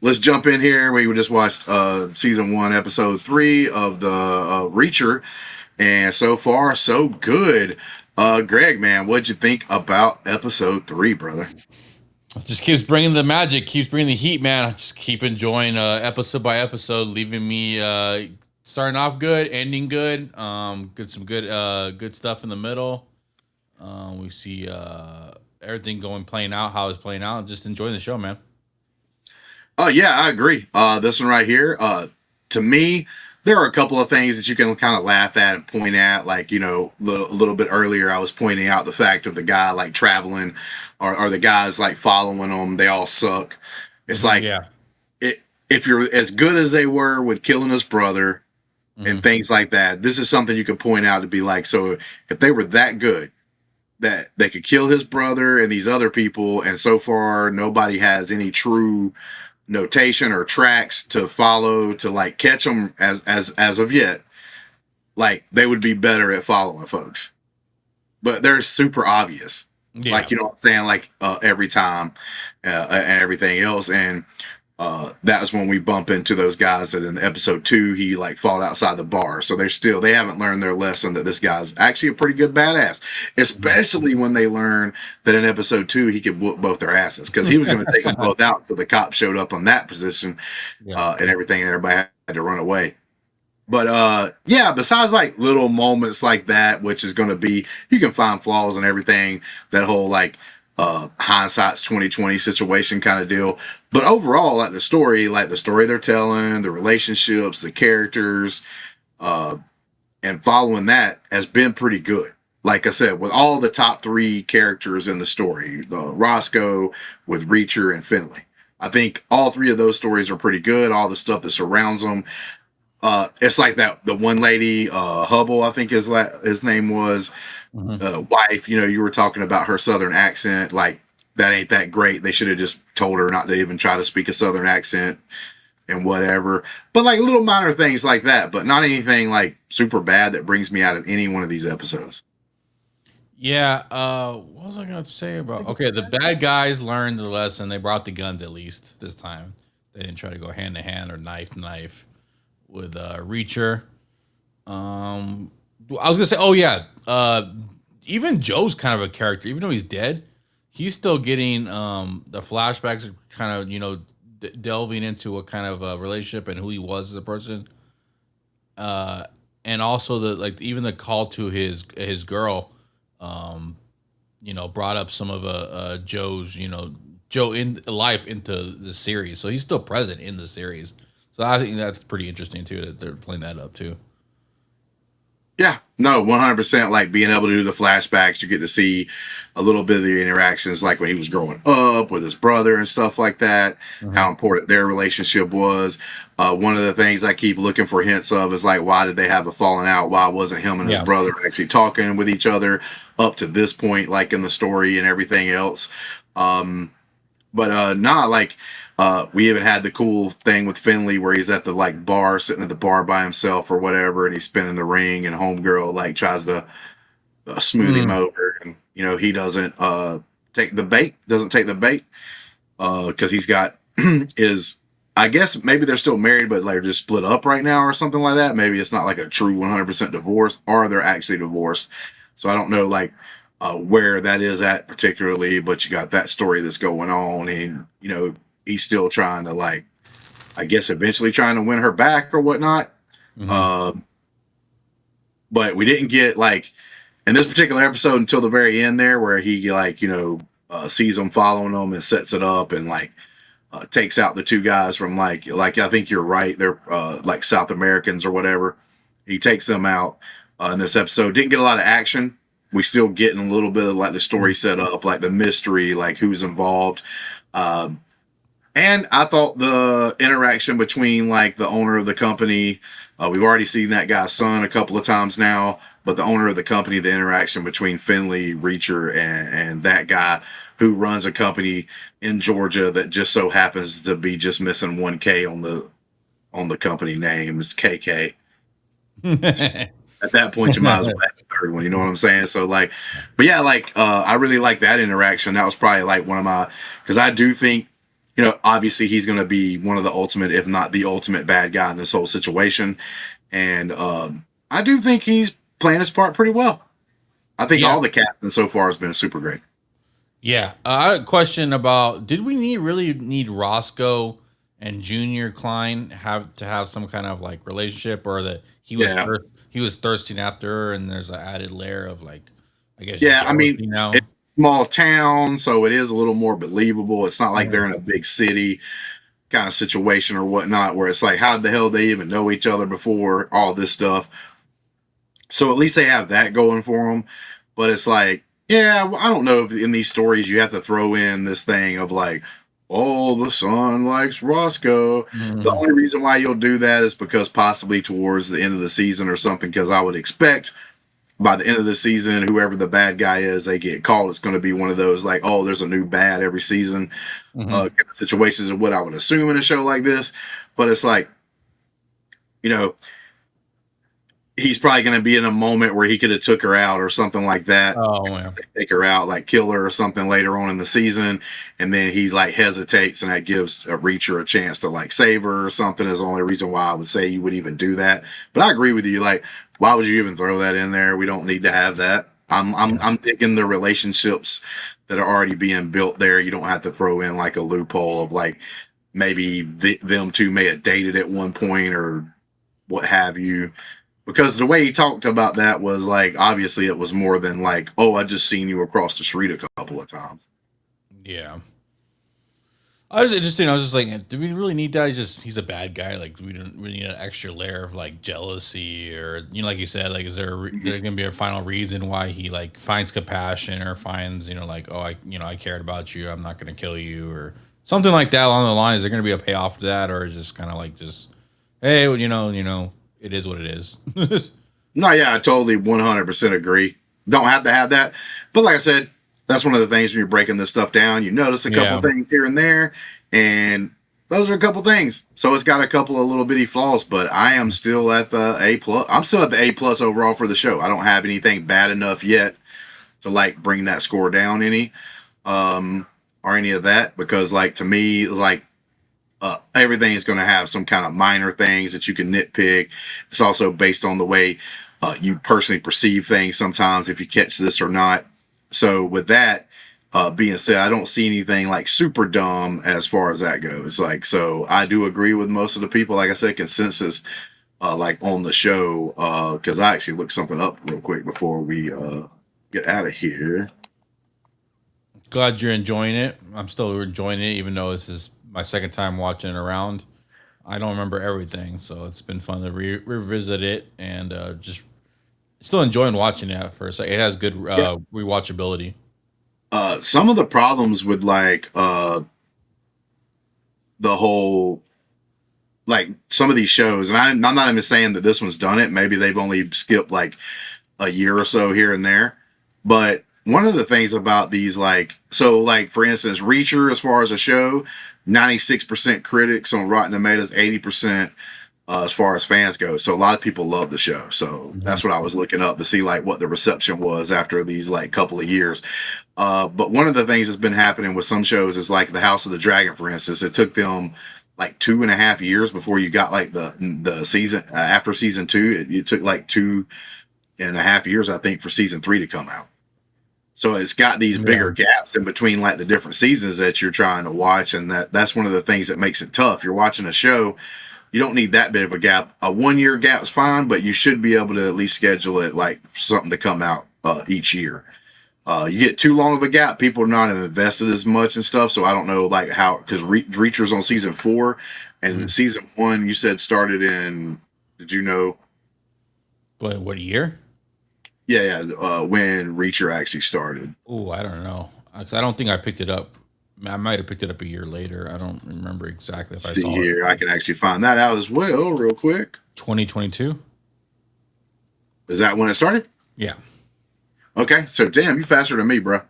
let's jump in here. We just watched season 1, episode 3 of the Reacher, and so far so good. Greg, man, what'd you think about episode 3, brother? Just keeps bringing the magic, keeps bringing the heat, man. I just keep enjoying episode by episode, leaving me starting off good, ending good. Some good stuff in the middle. We see everything playing out how it's playing out. Just enjoying the show, man. Oh yeah, I agree. This one right here, to me, there are a couple of things that you can kind of laugh at and point at. Like, a little bit earlier, I was pointing out the fact of the guy like traveling, or the guys like following them. They all suck. It's like, Yeah. if you're as good as they were with killing his brother and things like that, this is something you could point out to be like, so if they were that good that they could kill his brother and these other people, and so far nobody has any true notation or tracks to follow to like catch them as of yet, like they would be better at following folks, but they're super obvious. Yeah. Like, what I'm saying, like every time, and everything else. And that was when we bump into those guys that in episode 2 he like fought outside the bar. So they haven't learned their lesson that this guy's actually a pretty good badass, especially when they learn that in episode 2 he could whoop both their asses, because he was going to take them both out until the cop showed up on that position. And everything, and everybody had to run away. But yeah, besides like little moments like that, which is going to be, you can find flaws and everything, that whole like hindsight's 2020 situation kind of deal. But overall, like the story they're telling, the relationships, the characters, and following that has been pretty good. Like I said, with all the top 3 characters in the story, Roscoe, with Reacher, and Finley, I think all 3 of those stories are pretty good. All the stuff that surrounds them. It's like that the one lady, Hubble, I think his name was, wife. You were talking about her southern accent. Like, that ain't that great. They should have just told her not to even try to speak a southern accent and whatever. But like little minor things like that, but not anything like super bad that brings me out of any one of these episodes. Yeah. What was I gonna say about? Okay, the bad guys learned the lesson. They brought the guns at least this time. They didn't try to go hand to hand or knife to knife with Reacher. I was gonna say, oh yeah, even Joe's kind of a character, even though he's dead. He's still getting the flashbacks, kind of delving into what kind of a relationship and who he was as a person, and also even the call to his girl, brought up some of Joe's Joe in life into the series, so he's still present in the series. So I think that's pretty interesting too, that they're playing that up too. Yeah, no, 100%. Like being able to do the flashbacks, you get to see a little bit of the interactions, like when he was growing up with his brother and stuff like that, how important their relationship was. One of the things I keep looking for hints of is like, why did they have a falling out? Why wasn't him and his brother actually talking with each other up to this point, like in the story and everything else? We even had the cool thing with Finley where he's at the like bar, sitting at the bar by himself or whatever, and he's spinning the ring, and homegirl like tries to smooth him over, and he doesn't take the bait, because he's got his. I guess maybe they're still married, but like just split up right now or something like that. Maybe it's not like a true 100% divorce, or they're actually divorced. So I don't know like where that is at particularly, but you got that story that's going on, and he's still trying to like, I guess eventually trying to win her back or whatnot. But we didn't get like in this particular episode until the very end there, where he like sees them following them and sets it up and like takes out the 2 guys from like I think you're right, they're like South Americans or whatever. He takes them out in this episode. Didn't get a lot of action. We still getting a little bit of like the story set up, like the mystery, like who's involved. And I thought the interaction between like the owner of the company, we've already seen that guy's son a couple of times now, but the owner of the company, the interaction between Finley, Reacher, and that guy who runs a company in Georgia that just so happens to be just missing 1K on the company name, is KK. At that point, you might as well have the third one. You know what I'm saying? So like, but yeah, like I really like that interaction. That was probably like one of my, because I do think obviously he's going to be one of the ultimate, if not the ultimate bad guy in this whole situation. And I do think he's playing his part pretty well. I think Yeah. all the casting so far has been super great. Yeah. I had a question about, did we really need Roscoe and Junior Klein have some kind of like relationship, or that Yeah. he was thirsting after her, and there's an added layer of like, I guess, Yeah. I mean, jealousy it's now. a small town, so it is a little more believable. It's not like they're Mhm. in a big city kind of situation or whatnot, where it's like, how the hell they even know each other before all this stuff. So at least they have that going for them. But it's like, yeah, well, I don't know if in these stories you have to throw in this thing of like, oh, the son likes Roscoe. The Mhm. only reason why you'll do that is because possibly towards the end of the season or something, because I would expect by the end of the season, whoever the bad guy is, they get called. It's going to be one of those like, oh, there's a new bad every season Mhm. kind of situations of what I would assume in a show like this. But it's like, you know, he's probably going to be in a moment where he could have took her out or something like that. Oh yeah. Take her out, like kill her or something later on in the season, and then he like hesitates, and that gives a Reacher a chance to like save her or something. Is the only reason why I would say you would even do that. But I agree with you. Like, why would you even throw that in there? We don't need to have that. Yeah. I'm digging the relationships that are already being built there. You don't have to throw in like a loophole of like maybe them two may have dated at one point or what have you, because the way he talked about that was like obviously it was more than like, oh, I just seen you across the street a couple of times. Yeah. I was interesting. I was just like, do we really need that? He's a bad guy. Like, do we don't really need an extra layer of like jealousy, or like you said, like, is there there gonna be a final reason why he like finds compassion, or finds like, oh, I cared about you. I'm not gonna kill you, or something like that along the line. Is there gonna be a payoff to that, or is just kind of like just, hey, well, it is what it is. No, yeah, I totally 100% agree. Don't have to have that, but like I said, that's one of the things when you're breaking this stuff down. You notice a couple Yeah. things here and there, and those are a couple things. So it's got a couple of little bitty flaws, but I am still at the A+. I'm still at the A+ overall for the show. I don't have anything bad enough yet to like bring that score down any, or any of that, because like to me, like everything is going to have some kind of minor things that you can nitpick. It's also based on the way you personally perceive things sometimes, if you catch this or not. So with that being said, I don't see anything like super dumb as far as that goes. Like, so I do agree with most of the people. Like I said, consensus like on the show, because I actually looked something up real quick before we get out of here. Glad you're enjoying it. I'm still enjoying it, even though this is my second time watching it around. I don't remember everything, so it's been fun to revisit it, and just still enjoying watching it at first. Like, it has good Yeah. rewatchability. Some of the problems with like the whole like some of these shows, and I'm not even saying that this one's done it. Maybe they've only skipped like a year or so here and there. But one of the things about these, like, so like for instance, Reacher, as far as a show, 96% critics on Rotten Tomatoes, 80% as far as fans go. So a lot of people love the show. So Mhm. that's what I was looking up to see like what the reception was after these like couple of years. But one of the things that's been happening with some shows is like the House of the Dragon, for instance. It took them like 2.5 years before you got like the season after season two. It took like 2.5 years, I think, for season three to come out. So it's got these Yeah, bigger gaps in between like the different seasons that you're trying to watch, and that's one of the things that makes it tough. You're watching a show, you don't need that big of a gap. A 1 year gap's fine, but you should be able to at least schedule it like something to come out each year. You get too long of a gap, people are not invested as much and stuff. So I don't know like how, because Reacher's on season four, and mhm. season one you said started in. Did you know? But what year? Yeah, yeah. When Reacher actually started. Oh, I don't know. I don't think I picked it up. I might have picked it up a year later. I don't remember exactly if I See saw it. here, I can actually find that out as well, real quick. 2022. Is that when it started? Yeah. Okay, so damn, you faster than me, bro.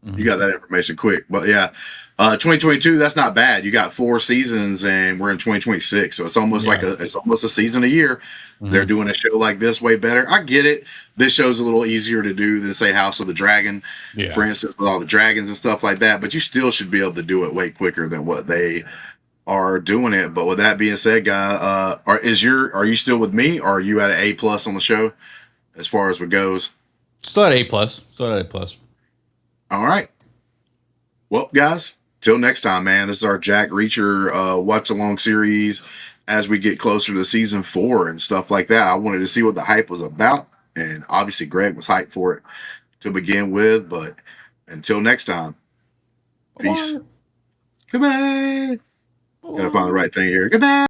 You Hmm. got that information quick, but yeah. 2022, that's not bad. You got 4 seasons, and we're in 2026, so it's almost like it's almost a season a year. They're doing a show like this way better. I get it. This show's a little easier to do than say House of the Dragon, for instance, with all the dragons and stuff like that. But you still should be able to do it way quicker than what they are doing it. But with that being said, guy, are you still with me, or are you at an A+ on the show as far as what goes? Still at A+. Still at A+. All right. Well, guys, till next time, man. This is our Jack Reacher watch along series as we get closer to season 4 and stuff like that. I wanted to see what the hype was about, and obviously Greg was hyped for it to begin with. But until next time, peace. Goodbye. Gotta find the right thing here. Goodbye.